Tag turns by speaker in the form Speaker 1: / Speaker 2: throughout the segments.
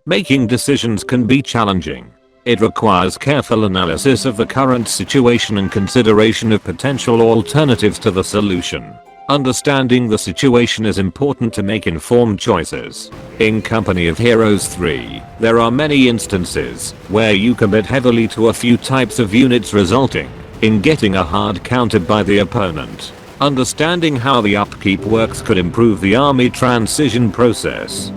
Speaker 1: Making decisions can be challenging. It requires careful analysis of the current situation and consideration of potential alternatives to the solution. Understanding the situation is important to make informed choices. In Company of Heroes 3, there are many instances where you commit heavily to a few types of units, resulting in getting a hard counter by the opponent. Understanding how the upkeep works could improve the army transition process.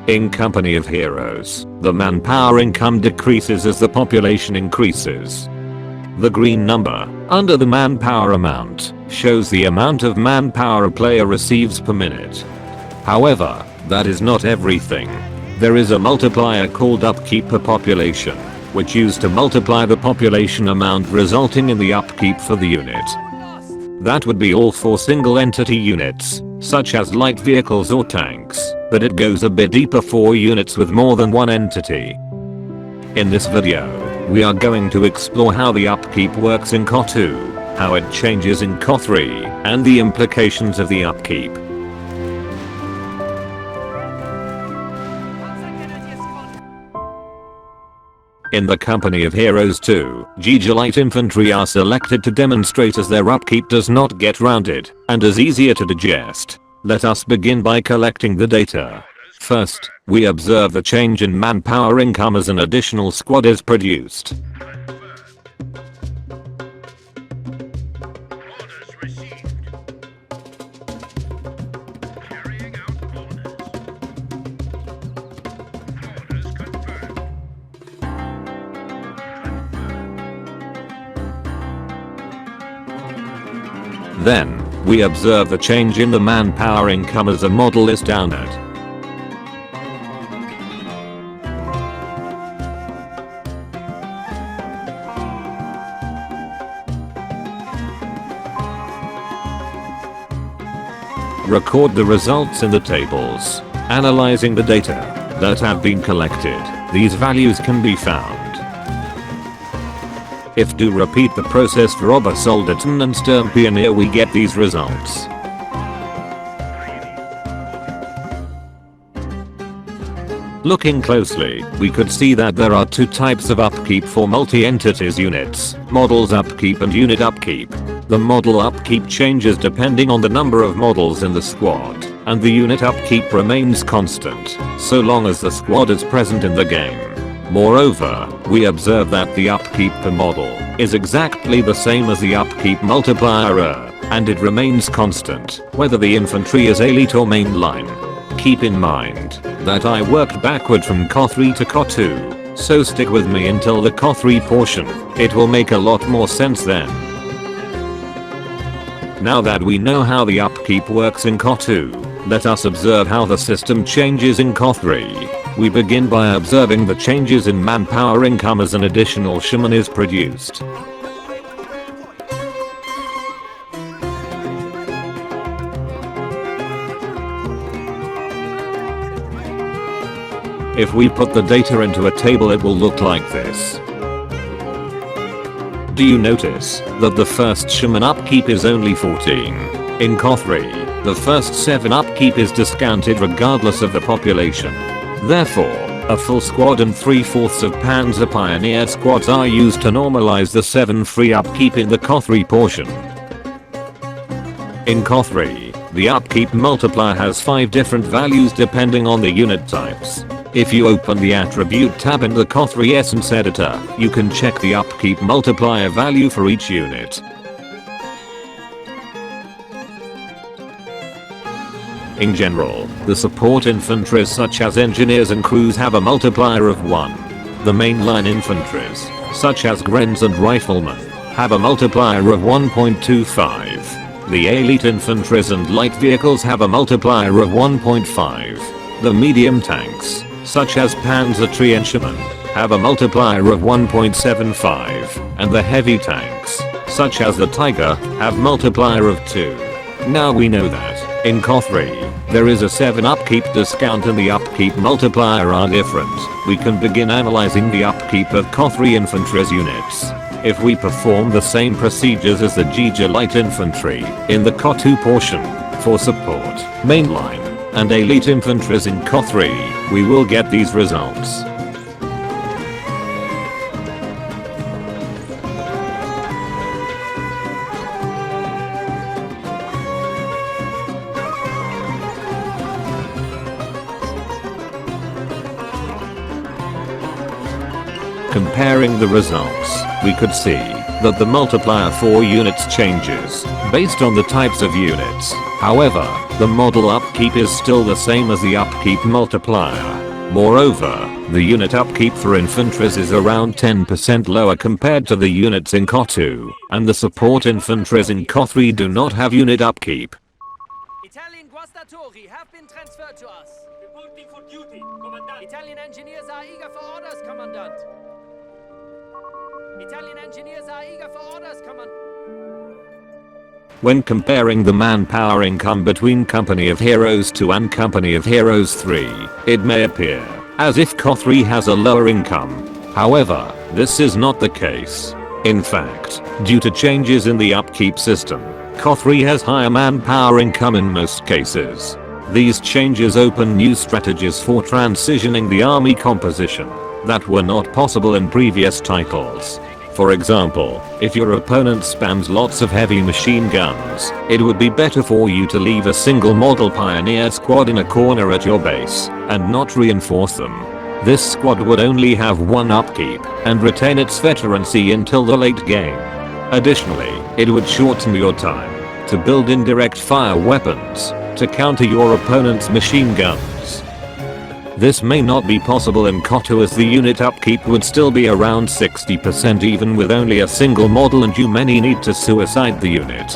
Speaker 1: In Company of Heroes, the manpower income decreases as the population increases. The green number under the manpower amount shows the amount of manpower a player receives per minute. However, that is not everything. There is a multiplier called upkeep per population, which used to multiply the population amount, resulting in the upkeep for the unit. That would be all for single entity units, such as light vehicles or tanks, but it goes a bit deeper for units with more than one entity. In this video, we are going to explore how the upkeep works in CoH2, how it changes in CoH3, and the implications of the upkeep. In the Company of Heroes 2, GG light infantry are selected to demonstrate as their upkeep does not get rounded and is easier to digest. Let us begin by collecting the data. First, we observe the change in manpower income as an additional squad is produced. Then, we observe the change in the manpower income as a model is downed. Record the results in the tables. Analyzing the data that have been collected, these values can be found. If do repeat the process for Obersoldaten and Sturmpioneer, we get these results. Looking closely, we could see that there are two types of upkeep for multi-entities units, models upkeep and unit upkeep. The model upkeep changes depending on the number of models in the squad, and the unit upkeep remains constant, so long as the squad is present in the game. Moreover, we observe that the upkeep per model is exactly the same as the upkeep multiplier, and it remains constant, whether the infantry is elite or mainline. Keep in mind that I worked backward from CoH3 to CoH2, so stick with me until the CoH3 portion, it will make a lot more sense then. Now that we know how the upkeep works in CoH2, let us observe how the system changes in CoH3. We begin by observing the changes in manpower income as an additional shaman is produced. If we put the data into a table, it will look like this. Do you notice that the first shaman upkeep is only 14? In CoH3, the first 7 upkeep is discounted regardless of the population. Therefore, a full squad and 3/4 of Panzer Pioneer squads are used to normalize the 7 free upkeep in the CoH3 portion. In CoH3, the upkeep multiplier has 5 different values depending on the unit types. If you open the attribute tab in the CoH3 Essence editor, you can check the upkeep multiplier value for each unit. In general, the support infantry such as engineers and crews have a multiplier of 1. The mainline infantries, such as Grens and riflemen, have a multiplier of 1.25. The elite infantries and light vehicles have a multiplier of 1.5. The medium tanks, such as Panzer Trenchermen, have a multiplier of 1.75, and the heavy tanks, such as the Tiger, have multiplier of 2. Now we know that, in CoH3, there is a 7 upkeep discount and the upkeep multiplier are different. We can begin analyzing the upkeep of CoH3 infantry's units. If we perform the same procedures as the GG light infantry in the CoH2 portion, for support, mainline, and elite infantries in CoH3, we will get these results. Comparing the results, we could see that the multiplier for units changes based on the types of units. However, the model upkeep is still the same as the upkeep multiplier. Moreover, the unit upkeep for infantries is around 10% lower compared to the units in CoH2, and the support infantries in CoH3 do not have unit upkeep.
Speaker 2: Italian guastatori have been transferred to us. Reporting for duty, Commandant. Italian engineers are eager for orders, Commandant. Italian engineers are eager for orders, Commandant.
Speaker 1: When comparing the manpower income between Company of Heroes 2 and Company of Heroes 3, it may appear as if CoH3 has a lower income. However, this is not the case. In fact, due to changes in the upkeep system, CoH3 has higher manpower income in most cases. These changes open new strategies for transitioning the army composition that were not possible in previous titles. For example, if your opponent spams lots of heavy machine guns, it would be better for you to leave a single model pioneer squad in a corner at your base and not reinforce them. This squad would only have one upkeep and retain its veterancy until the late game. Additionally, it would shorten your time to build indirect fire weapons to counter your opponent's machine guns. This may not be possible in CoH2 as the unit upkeep would still be around 60% even with only a single model and you may need to suicide the unit.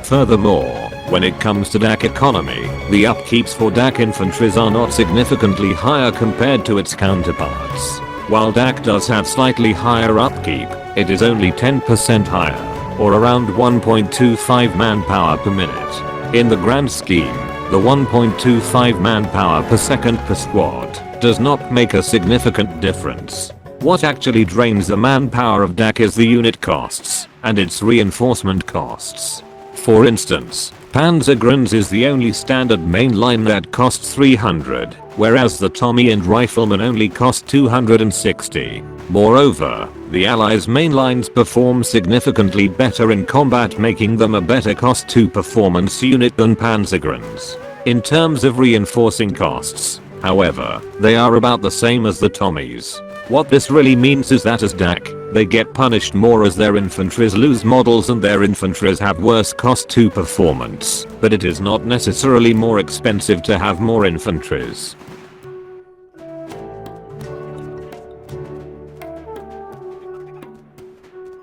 Speaker 1: Furthermore, when it comes to DAC economy, the upkeeps for DAC infantries are not significantly higher compared to its counterparts. While DAC does have slightly higher upkeep, it is only 10% higher, or around 1.25 manpower per minute. In the grand scheme, the 1.25 manpower per second per squad does not make a significant difference. What actually drains the manpower of DAC is the unit costs and its reinforcement costs. For instance, Panzergrenadiers is the only standard mainline that costs 300, whereas the Tommy and Rifleman only cost 260. Moreover, the Allies' mainlines perform significantly better in combat, making them a better cost-to-performance unit than Panzergrenadiers. In terms of reinforcing costs, however, they are about the same as the Tommies. What this really means is that as DAC, they get punished more as their infantries lose models and their infantries have worse cost-to-performance, but it is not necessarily more expensive to have more infantries.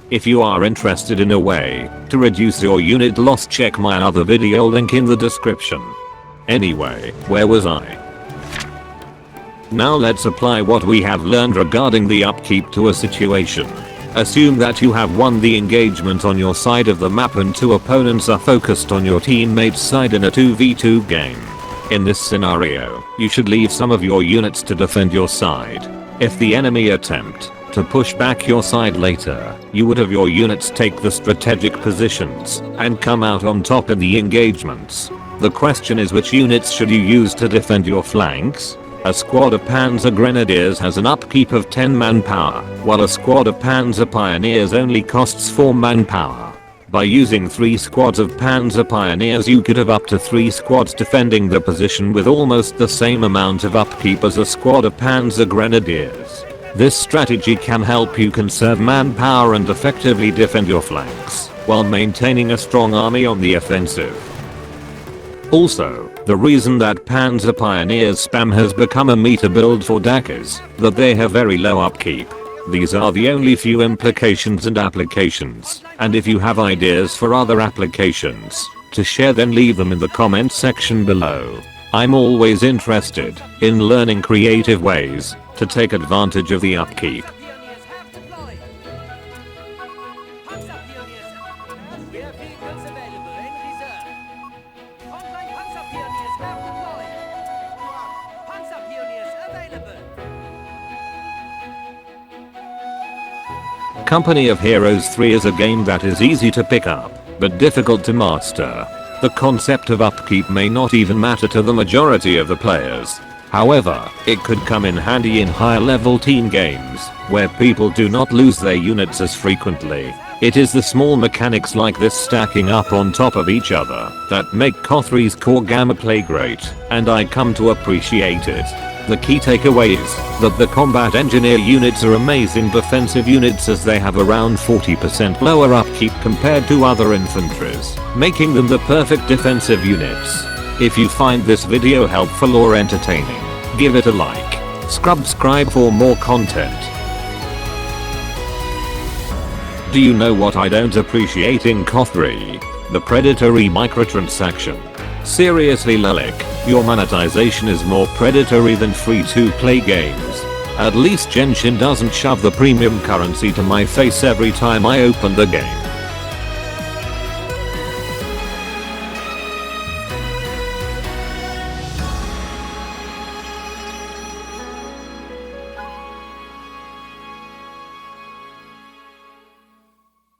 Speaker 1: If you are interested in a way to reduce your unit loss, check my other video link in the description. Anyway, where was I? Now let's apply what we have learned regarding the upkeep to a situation. Assume that you have won the engagement on your side of the map and two opponents are focused on your teammate's side in a 2v2 game. In this scenario, you should leave some of your units to defend your side. If the enemy attempt to push back your side later, you would have your units take the strategic positions and come out on top in the engagements. The question is, which units should you use to defend your flanks? A squad of Panzer Grenadiers has an upkeep of 10 manpower, while a squad of Panzer Pioneers only costs 4 manpower. By using 3 squads of Panzer Pioneers, you could have up to 3 squads defending the position with almost the same amount of upkeep as a squad of Panzer Grenadiers. This strategy can help you conserve manpower and effectively defend your flanks, while maintaining a strong army on the offensive. Also, the reason that Panzer Pioneers spam has become a meta build for DAC is that they have very low upkeep. These are the only few implications and applications, and if you have ideas for other applications to share, then leave them in the comment section below. I'm always interested in learning creative ways to take advantage of the upkeep. Company of Heroes 3 is a game that is easy to pick up but difficult to master. The concept of upkeep may not even matter to the majority of the players. However, it could come in handy in higher level team games, where people do not lose their units as frequently. It is the small mechanics like this stacking up on top of each other that make CoH3's core gameplay great, and I come to appreciate it. The key takeaway is that the combat engineer units are amazing defensive units as they have around 40% lower upkeep compared to other infantries, making them the perfect defensive units. If you find this video helpful or entertaining, give it a like. Subscribe for more content. Do you know what I don't appreciate in CoH3? The predatory microtransaction. Seriously Lelik, your monetization is more predatory than free-to-play games. At least Genshin doesn't shove the premium currency to my face every time I open the game.